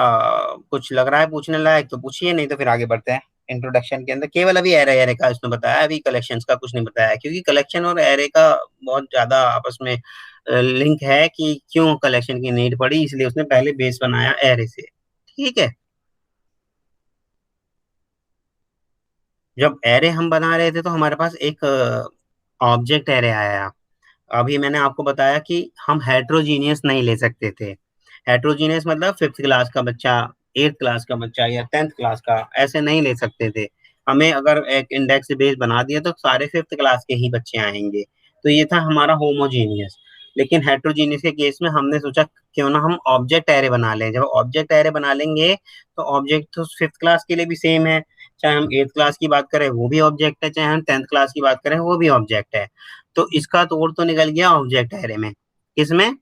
कुछ लग रहा है पूछने लायक तो पूछिए, नहीं तो फिर आगे बढ़ते हैं। इंट्रोडक्शन के अंदर केवल अभी एरे का इसमें बताया, अभी कलेक्शंस का कुछ नहीं बताया, क्योंकि कलेक्शन और एरे का बहुत ज्यादा आपस में लिंक है कि क्यों कलेक्शन की नीड पड़ी, इसलिए उसने पहले बेस बनाया एरे से। ठीक है, जब एरे हम बना रहे थे तो हमारे पास एक ऑब्जेक्ट एरे आया। अभी मैंने आपको बताया कि हम हेट्रोजीनियस नहीं ले सकते थे। हेट्रोजीनियस मतलब 5th क्लास का बच्चा, 8th क्लास का बच्चा या 10th क्लास का, ऐसे नहीं ले सकते थे। हमें अगर एक इंडेक्स बेस बना दिया तो सारे 5th क्लास के ही बच्चे आएंगे, तो ये था हमारा होमोजीनियस। लेकिन हेट्रोजीनियस के केस में हमने सोचा क्यों ना हम ऑब्जेक्ट एरे बना लें। जब ऑब्जेक्ट एरे बना लेंगे तो ऑब्जेक्ट तो 5th क्लास के लिए भी सेम है, चाहे हम 8th क्लास की बात करें वो भी ऑब्जेक्ट है, चाहे हम 10th क्लास की बात करें वो भी ऑब्जेक्ट है। तो इसका तोड़ तो निकल गया ऑब्जेक्ट एरे में। किसमें?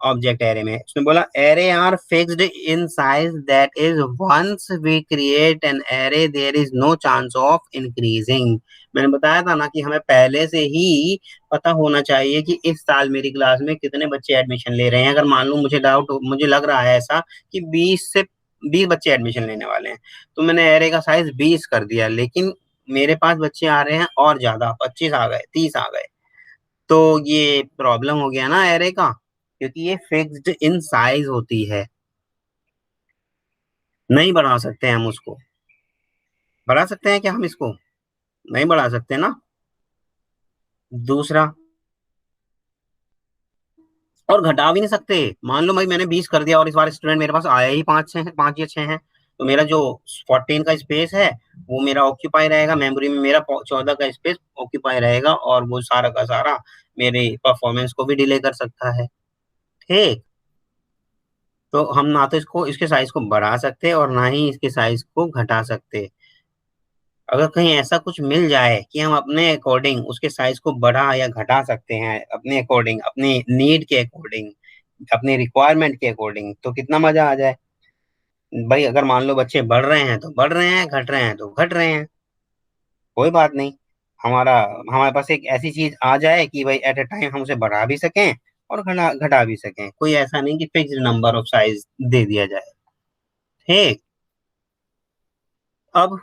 ऑब्जेक्ट एरे में। उसने बोला array are fixed in size that is once we create an array there is no chance of increasing. मैंने बताया था ना कि हमें पहले से ही पता होना चाहिए कि इस साल मेरी क्लास में कितने बच्चे एडमिशन ले रहे हैं। अगर मान लो मुझे लग रहा है ऐसा कि 20 बच्चे एडमिशन लेने वाले हैं, तो मैंने एरे का साइज 20 कर दिया, लेकिन मेरे पास बच्चे आ रहे हैं और ज्यादा, 25 आ गए, 30 आ गए, तो ये प्रॉब्लम हो गया ना एरे का, क्योंकि ये फिक्स्ड इन साइज होती है, नहीं बढ़ा सकते हम उसको। बढ़ा सकते हैं क्या हम इसको? नहीं बढ़ा सकते ना। दूसरा, और घटा भी नहीं सकते। मान लो भाई मैंने 20 कर दिया और इस बार स्टूडेंट मेरे पास आया ही 5 या 6 हैं, तो मेरा जो 14 का स्पेस है वो मेरा ऑक्यूपाई रहेगा, मेमोरी में मेरा 14 का स्पेस ऑक्यूपाई रहेगा, और वो सारा का सारा मेरे परफॉर्मेंस को भी डिले कर सकता है। ठीक, तो हम ना तो इसके साइज को बढ़ा सकते और ना ही इसके साइज को घटा सकते। अगर कहीं ऐसा कुछ मिल जाए कि हम अपने अकॉर्डिंग उसके साइज को बढ़ा या घटा सकते हैं, अपने अकॉर्डिंग, अपनी नीड के अकॉर्डिंग, अपने रिक्वायरमेंट के अकॉर्डिंग, तो कितना मजा आ जाए भाई। अगर मान लो बच्चे बढ़ रहे हैं तो बढ़ रहे हैं, घट रहे हैं तो घट रहे हैं, कोई बात नहीं। हमारे पास एक ऐसी चीज आ जाए कि भाई एट ए टाइम हम उसे बढ़ा भी सकें और घटा भी सकें। कोई ऐसा नहीं कि फिक्स्ड नंबर ऑफ साइज दे दिया जाए। ठीक, अब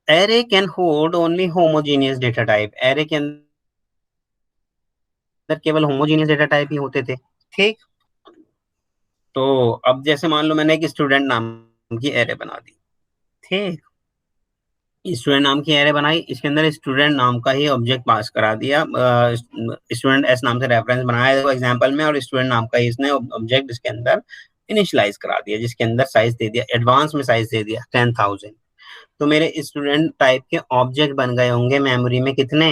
array can hold only homogeneous data type. Array के अंदर केवल होमोजीनियस डेटा टाइप ही होते थे। ठीक, तो अब जैसे मान लो मैंने एक स्टूडेंट नाम की एरे बना दी। ठीक, स्टूडेंट नाम की एरे बनाई, इसके अंदर स्टूडेंट नाम का ही ऑब्जेक्ट पास करा दिया, स्टूडेंट एस नाम से रेफरेंस बनाया देखो एग्जांपल में, और स्टूडेंट नाम का ही इसने ऑब्जेक्ट इसके अंदर इनिशियलाइज करा दिया, जिसके अंदर साइज दे दिया, एडवांस में साइज दे दिया 10,000। तो मेरे स्टूडेंट टाइप के ऑब्जेक्ट बन गए होंगे मेमोरी में कितने?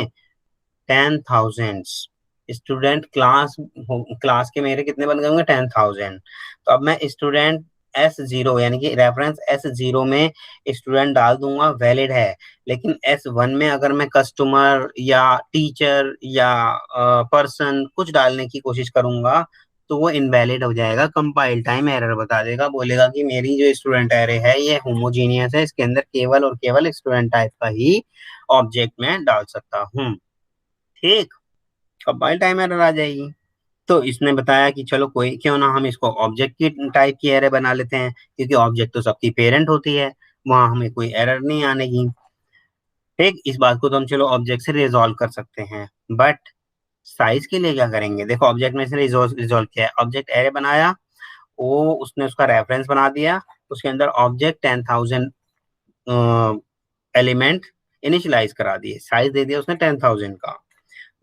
10,000। स्टूडेंट क्लास के मेरे कितने बन गए होंगे? 10,000। तो अब मैं स्टूडेंट S0 यानी कि रेफरेंस S0 में स्टूडेंट डाल दूंगा, वैलिड है। लेकिन S1 में अगर मैं कस्टमर या टीचर या पर्सन कुछ डालने की कोशिश करूंगा तो वो इनवैलिड हो जाएगा, कंपाइल टाइम एरर बता देगा, बोलेगा कि मेरी जो स्टूडेंट एरे है ये होमोजीनियस है, इसके अंदर केवल और केवल स्टूडेंट टाइप का ही ऑब्जेक्ट में डाल सकता हूँ। ठीक, कंपाइल टाइम एरर आ जाएगी। तो इसने बताया कि चलो कोई क्यों ना हम इसको ऑब्जेक्ट की टाइप की एरे बना लेते हैं, क्योंकि ऑब्जेक्ट तो सबकी पेरेंट होती है, वहां हमें कोई एरर नहीं आनेगी। ठीक, इस बात को तो हम चलो ऑब्जेक्ट से रिजॉल्व कर सकते हैं, बट साइज के लिए क्या करेंगे? देखो ऑब्जेक्ट में से रिजॉल्व किया है, ऑब्जेक्ट एरे बनाया, वो उसने उसका रेफरेंस बना दिया, उसके अंदर ऑब्जेक्ट 10,000 एलिमेंट इनिशियलाइज करा दिए, साइज दे दिया उसने 10,000 का।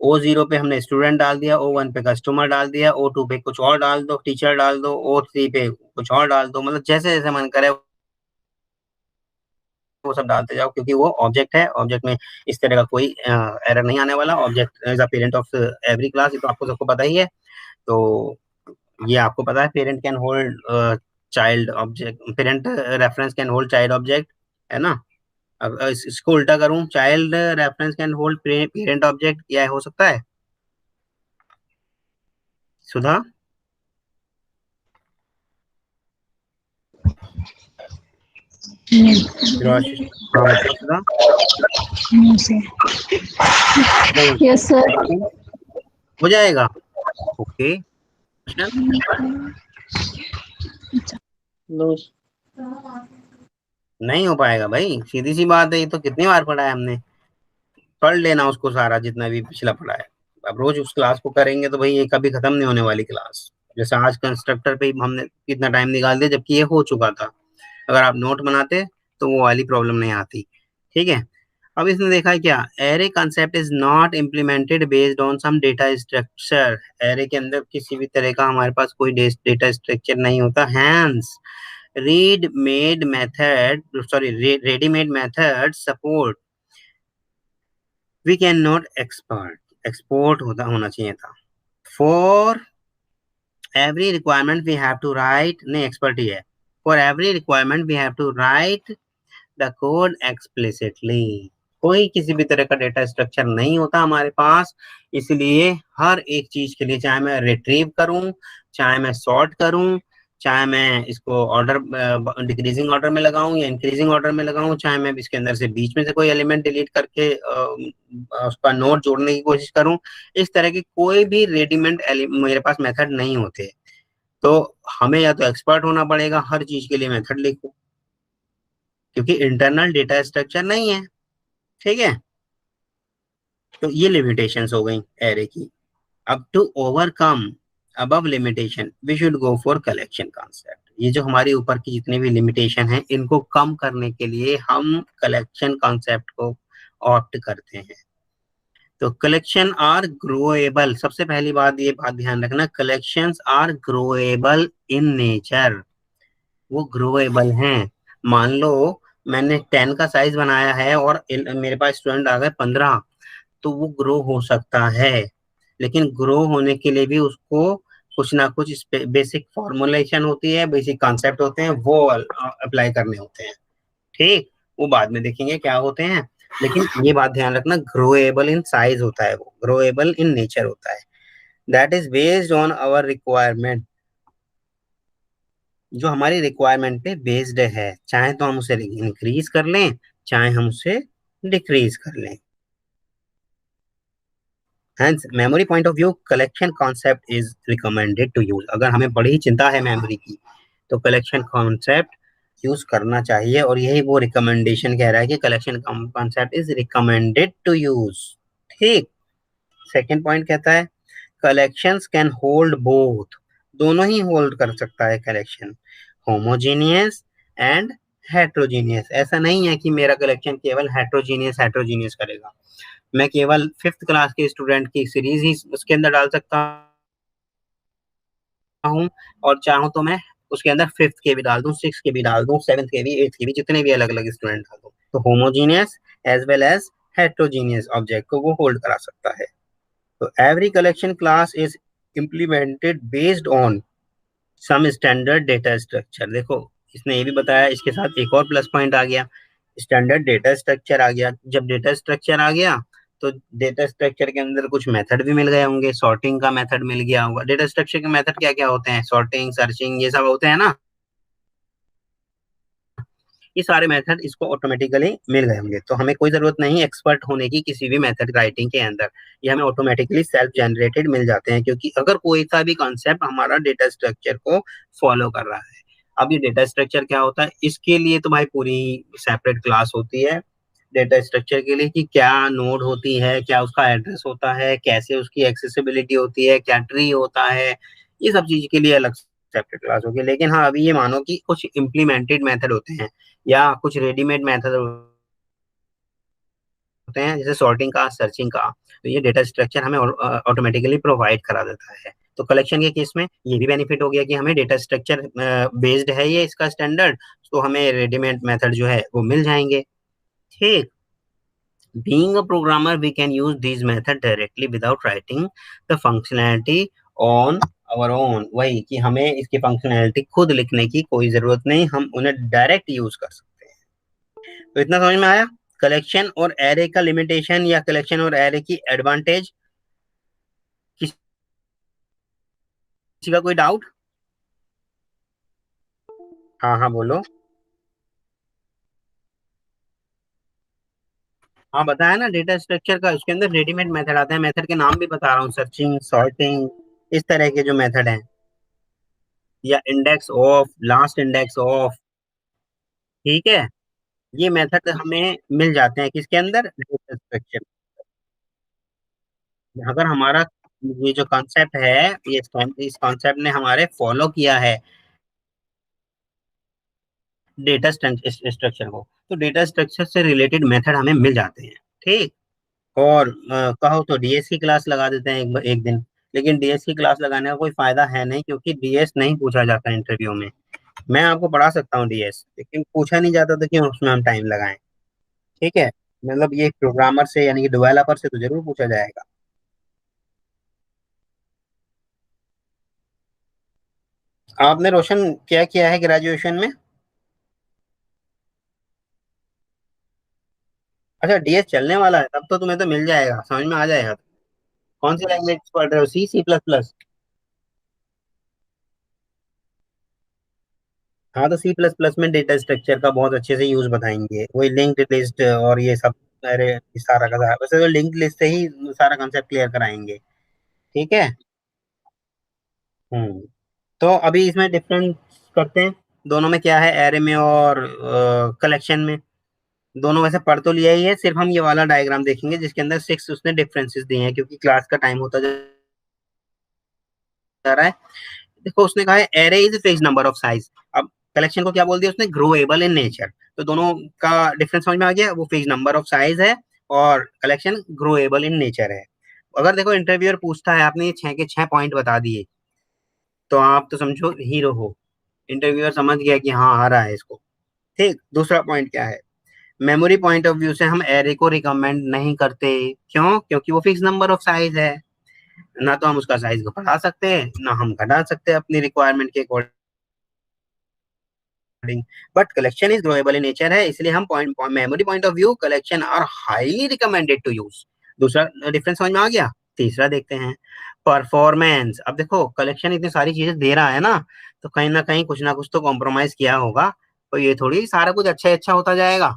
O0 पे हमने स्टूडेंट डाल दिया, O1 पे कस्टमर डाल दिया, O2 पे कुछ और डाल दो, टीचर डाल दो, O3 पे कुछ और डाल दो, मतलब जैसे जैसे मन करे वो सब डालते जाओ, क्योंकि वो ऑब्जेक्ट है, ऑब्जेक्ट में इस तरह का कोई एरर नहीं आने वाला। Object is a parent of every class, ये तो आपको सबको पता ही है। तो ये आपको पता है, parent can hold child object, parent reference can hold child object, है ना। अब इसको उल्टा करूं, child reference can hold parent object, क्या हो सकता है सुधा? सुधा यस सर। हो जाएगा, ओके। नहीं हो पाएगा भाई, सीधी सी बात है, ये तो कितनी बार पढ़ा है हमने, पढ़ लेना उसको सारा जितना भी पिछला पढ़ा है। अब रोज उस क्लास को करेंगे तो भाई ये कभी खत्म नहीं होने वाली क्लास। जैसे आज कंस्ट्रक्टर पे ही हमने कितना टाइम निकाल दिया, जबकि ये हो चुका था। अगर आप नोट बनाते तो वो वाली प्रॉब्लम नहीं आती। ठीक है, अब इसने देखा है क्या, array concept is not implemented based on some data structure. Array के अंदर किसी भी तरह का हमारे पास कोई डेटा स्ट्रक्चर नहीं होता। Hence ready-made method support we cannot export होना चाहिए था। For every requirement we have to write, नहीं expert ही है, for every requirement we have to write the code explicitly। कोई किसी भी तरह का डेटा स्ट्रक्चर नहीं होता हमारे पास, इसलिए हर एक चीज के लिए, चाहे मैं रिट्रीव करूं, चाहे मैं सॉर्ट करूं, चाहे मैं इसको ऑर्डर डिक्रीजिंग ऑर्डर में लगाऊं या इंक्रीजिंग ऑर्डर में लगाऊं, चाहे मैं इसके अंदर से बीच में से कोई एलिमेंट डिलीट करके उसका नोड जोड़ने की कोशिश करूं, इस तरह की कोई भी रेडीमेड मेरे पास मेथड नहीं होते। तो हमें या तो एक्सपर्ट होना पड़ेगा, हर चीज के लिए मेथड लिखो, क्योंकि इंटरनल डेटा स्ट्रक्चर नहीं है। ठीक है, तो ये लिमिटेशंस हो गई एरे की। अब to overcome above limitation we should go for collection concept. ये जो हमारी ऊपर की जितनी भी लिमिटेशन है, इनको कम करने के लिए हम कलेक्शन कॉन्सेप्ट को ऑप्ट करते हैं। तो कलेक्शन आर ग्रोएबल, सबसे पहली बात ये बात ध्यान रखना, कलेक्शंस आर ग्रोएबल इन नेचर, वो ग्रोएबल हैं। मान लो मैंने 10 का साइज बनाया है और मेरे पास स्टूडेंट आ गए 15, तो वो ग्रो हो सकता है, लेकिन ग्रो होने के लिए भी उसको कुछ ना कुछ बेसिक फॉर्मुलेशन होती है, बेसिक कॉन्सेप्ट होते हैं, वो अप्लाई करने होते हैं। ठीक, वो बाद में देखेंगे क्या होते हैं, लेकिन ये बात ध्यान रखना, ग्रोएबल इन साइज होता है, वो ग्रोएबल इन नेचर होता है। That is based on our requirement, जो हमारी रिक्वायरमेंट पे बेस्ड है, चाहे तो हम उसे इंक्रीज कर लें, चाहे हम उसे डिक्रीज कर लें। Hence, memory point of view, collection concept is recommended to use। अगर हमें बड़ी चिंता है मेमोरी की, तो कलेक्शन कॉन्सेप्ट यूज करना चाहिए, और यही वो रिकमेंडेशन कह रहा है कि collection concept is recommended to use. ठीक, सेकेंड पॉइंट कहता है कलेक्शंस कैन होल्ड बोथ, दोनों ही होल्ड कर सकता है कलेक्शन, होमोजीनियस एंड हेट्रोजीनियस। ऐसा नहीं है कि मेरा कलेक्शन केवल हेट्रोजीनियस करेगा, मैं केवल 5th क्लास के स्टूडेंट की सीरीज ही उसके अंदर डाल सकता हूँ, और चाहूँ तो मैं उसके अंदर 5th के भी डाल दूं, 6th के भी डाल दूं, 7th के भी, 8th के भी, जितने भी अलग अलग स्टूडेंट डाल दूं। तो homogeneous as well as heterogeneous object को वो होल्ड करा सकता है। तो every collection class is implemented based on some standard data structure. देखो इसने ये भी बताया, इसके साथ एक और प्लस पॉइंट आ गया, स्टैंडर्ड डेटा स्ट्रक्चर आ गया। जब डेटा स्ट्रक्चर आ गया तो डेटा स्ट्रक्चर के अंदर कुछ मेथड भी मिल गए होंगे, सॉर्टिंग का मेथड मिल गया होगा। डेटा स्ट्रक्चर के मेथड क्या क्या होते हैं? सॉर्टिंग, सर्चिंग, ये सब होते हैं ना। ये सारे मेथड इसको ऑटोमेटिकली मिल गए होंगे, तो हमें कोई जरूरत नहीं एक्सपर्ट होने की किसी भी मेथड राइटिंग के अंदर, ये हमें ऑटोमेटिकली सेल्फ जनरेटेड मिल जाते हैं, क्योंकि अगर कोई सा भी कॉन्सेप्ट हमारा डेटा स्ट्रक्चर को फॉलो कर रहा है। अब ये डेटा स्ट्रक्चर क्या होता है, इसके लिए तो भाई पूरी सेपरेट क्लास होती है डेटा स्ट्रक्चर के लिए, कि क्या नोड होती है, क्या उसका एड्रेस होता है, कैसे उसकी एक्सेसिबिलिटी होती है, क्या ट्री होता है, ये सब चीज के लिए अलग सेपरेट क्लास होगी। लेकिन हाँ, अभी ये मानो कि कुछ इम्प्लीमेंटेड मेथड होते हैं या कुछ रेडीमेड मेथड होते हैं, जैसे सॉर्टिंग का, सर्चिंग का, तो ये डेटा स्ट्रक्चर हमें ऑटोमेटिकली प्रोवाइड करा देता है। तो कलेक्शन के केस में ये भी बेनिफिट हो गया कि हमें डेटा स्ट्रक्चर बेस्ड है ये इसका स्टैंडर्ड, तो हमें रेडीमेड मेथड जो है वो मिल जाएंगे। ठीक। Being a programmer, we can use these method directly without writing the functionality on our own। वही कि हमें इसकी फंक्शनैलिटी खुद लिखने की कोई जरूरत नहीं, हम उन्हें डायरेक्ट यूज कर सकते हैं। तो इतना समझ में आया कलेक्शन और एरे का लिमिटेशन, या कलेक्शन और एरे की एडवांटेज। किसी का कोई डाउट? हाँ हाँ बोलो। हाँ बताया ना, डेटा स्ट्रक्चर का उसके अंदर रेडीमेड मेथड आते हैं, मेथड के नाम भी बता रहा हूँ, सर्चिंग, सॉर्टिंग, इस तरह के जो मेथड हैं, या index of, last index of. ठीक है, ये मेथड हमें मिल जाते हैं किसके अंदर? Data structure. अगर हमारा ये जो कॉन्सेप्ट है, ये इस कॉन्सेप्ट ने हमारे फॉलो किया है डेटा स्ट्रक्चर को, तो डेटा स्ट्रक्चर से रिलेटेड मेथड हमें मिल जाते हैं। ठीक। और कहो तो डीएस की क्लास लगा देते हैं एक दिन, लेकिन डीएस की क्लास लगाने का कोई फायदा है नहीं, क्योंकि डीएस नहीं पूछा जाता इंटरव्यू में। मैं आपको पढ़ा सकता हूँ डीएस, लेकिन पूछा नहीं जाता, तो क्यों उसमें हम टाइम लगाएं। ठीक है, मतलब ये प्रोग्रामर से यानी कि डेवलपर से तो जरूर पूछा जाएगा। आपने रोशन क्या किया है ग्रेजुएशन में? अच्छा डीएस चलने वाला है, तब तो तुम्हें तो मिल जाएगा, समझ में आ जाएगा। कौन सी लैंग्वेज पढ़ रहे हो? सी, सी प्लस प्लस? हाँ तो सी प्लस प्लस में डेटा स्ट्रक्चर का बहुत अच्छे से यूज बताएंगे, वही लिंक्ड लिस्ट और ये सब। अरे ये सारा का सारा, वैसे तो लिंक्ड लिस्ट से ही सारा कंसेप्ट क्लियर कराएंगे। ठीक है। हम्म। तो अभी इसमें डिफरेंस करते हैं, दोनों में क्या है, एरे में और कलेक्शन में। दोनों वैसे पढ़ तो लिया ही है, सिर्फ हम ये वाला डायग्राम देखेंगे जिसके अंदर 6 उसने डिफरेंसेस दिए हैं, क्योंकि क्लास का टाइम होता जा रहा है। देखो उसने कहा है array is fixed number of size. अब कलेक्शन को क्या बोल दिया उसने? ग्रोएबल इन नेचर। तो दोनों का डिफरेंस समझ में आ गया, वो फिक्स्ड नंबर ऑफ साइज है और कलेक्शन ग्रोएबल इन नेचर है। अगर देखो इंटरव्यूअर पूछता है, आपने ये 6 के 6 पॉइंट बता दिए, तो आप तो समझो हीरो हो, इंटरव्यूअर समझ गया कि हाँ आ रहा है इसको। ठीक। दूसरा पॉइंट क्या है? मेमोरी पॉइंट ऑफ व्यू से हम एरे को रिकमेंड नहीं करते। क्यों? क्योंकि वो फिक्स नंबर ऑफ साइज है, ना तो हम उसका साइज को बढ़ा सकते हैं, ना हम घटा सकते हैं अपनी रिक्वायरमेंट के according. But collection is growable in nature है, इसलिए हम memory point of view collection are highly recommended to use. दूसरा डिफरेंस समझ में आ गया। तीसरा देखते हैं परफॉर्मेंस। अब देखो कलेक्शन इतनी सारी चीजें दे रहा है ना, तो कहीं ना कुछ तो कॉम्प्रोमाइज किया होगा, तो ये थोड़ी सारा कुछ अच्छा अच्छा होता जाएगा।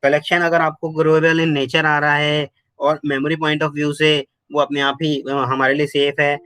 कलेक्शन अगर आपको ग्लोबल इन नेचर आ रहा है और मेमोरी पॉइंट ऑफ व्यू से वो अपने आप ही हमारे लिए सेफ है,